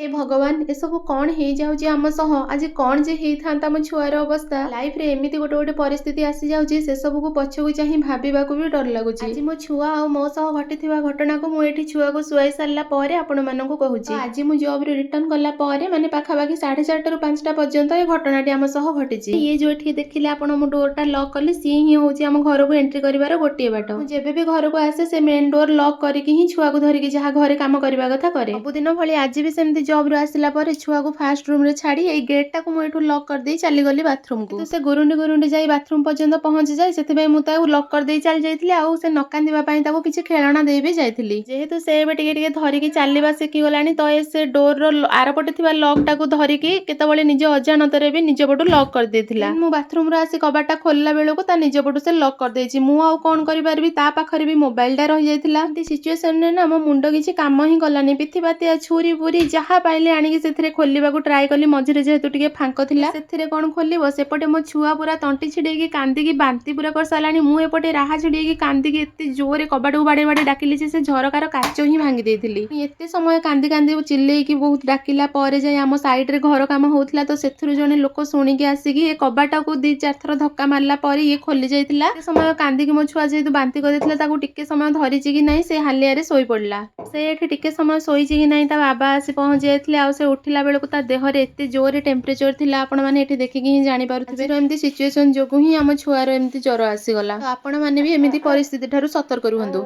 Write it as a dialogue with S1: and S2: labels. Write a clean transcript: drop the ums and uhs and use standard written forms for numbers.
S1: हे भगवान एसबू कौन हो जाऊँगी आम सह आज कौन जे होता मो छुआर अवस्था लाइफ रे एमती गोटे गोटे परिस्थिति आसी जाऊँगी से सब को पछकू चाह भाविबाकू भी डर लगुच। आज मो छुआ आ मो सह घटी घटना को मुझे छुआ को शुआई सारा पर आपण मानक कहूँ आज मु जॉब रे रिटर्न कला माने पाखापाखि 4:30 ରୁ 5ଟା पर्यंत ये घटनाटी आम सह घटी। ये जो ये देखिले आपण मो डोरटा लॉक कली सी ही हूँ आम घर को एंट्री कर गोटे बाट मुझे भी घर को आसे से मेन डोर लॉक करके ही छुआ को धरिकी जहाँ घरे काम करने कथा करे सबुदिन भली आज भी सेमती जॉब रू आसला पर छुआ को फास्ट रूम रे छाड़ी ए गेट टाक मुझे लॉक कर दे चली गली बाथरूम को से गुरुंडी गुरुंडी जाई बाथरूम पर्यंत पहुंची जाए से मुझे लॉक कर दे चली जाइली आउ से न कांदिबा पई ताको किछि खेलना दे भी जाइली जेहेतु से एबे टिके टिके धरिकी चलवा शिखी गलानी तो से डोर रो आरपटे थिबा लॉक टाको धरिकी केतबेले निज अजाणतरे भी निज पटु लॉक कर देथिला मु बाथरूम रे आसी कबाटा खोलला बेलको ता निज पटु से लॉक कर देछि मु आउ कोन करि परबी ता पाखरे भी मोबाइल टा रहि जाइथिला एंती सिचुएशन रे ना मो मुंडो किछि काम ही गलानी पिथि बातिया छुरी पुरी जहा पाइले आनिकी सेथिरे खोलिबाकू ट्राई कली मझिरे जेहेतु टिके फांको थिला सेथिरे कोन खोलिबो सेपटे मो छुआ पूरा तंटी छिडेकी कांदिकी बांती पूरा कर सालानी मु एपटे राहा छिडेकी कांदिकी एते जोरे कबाटू बाडे बाडे डाकिली से झरकार काचो ही भांगी देथिली एते समय कांदी कांदी चिल्लेकी बहुत डाकिला परे जाय आम साइड रे घर काम होउथिला तो सेथुरु जने लोक सुनिकी आसिकी ए कबाटा को 2-4 थर धक्का मारला पर ये खोली जाइथिला से समय कांदिकी मो छुआ जेहेतु बांती कर देथिला ताकू टिके समय धरिची कि नहीं से हालिया रे सोई पड़ला से एठी टिके समय सोईची कि नहीं ता बाबा आसी पहुंची जाइथिले आ से उठिला बेलको ता देह रे एते जोरे टेम्परेचर थिला आपण माने एठी देखिकी ही जानि पारुथिबे एमती सिचुएशन जोगु ही आम छुआर एमती ज्वर आसी गला तो आपण माने भी एमती परिस्थिति ठारू सतर्क रुहंदु।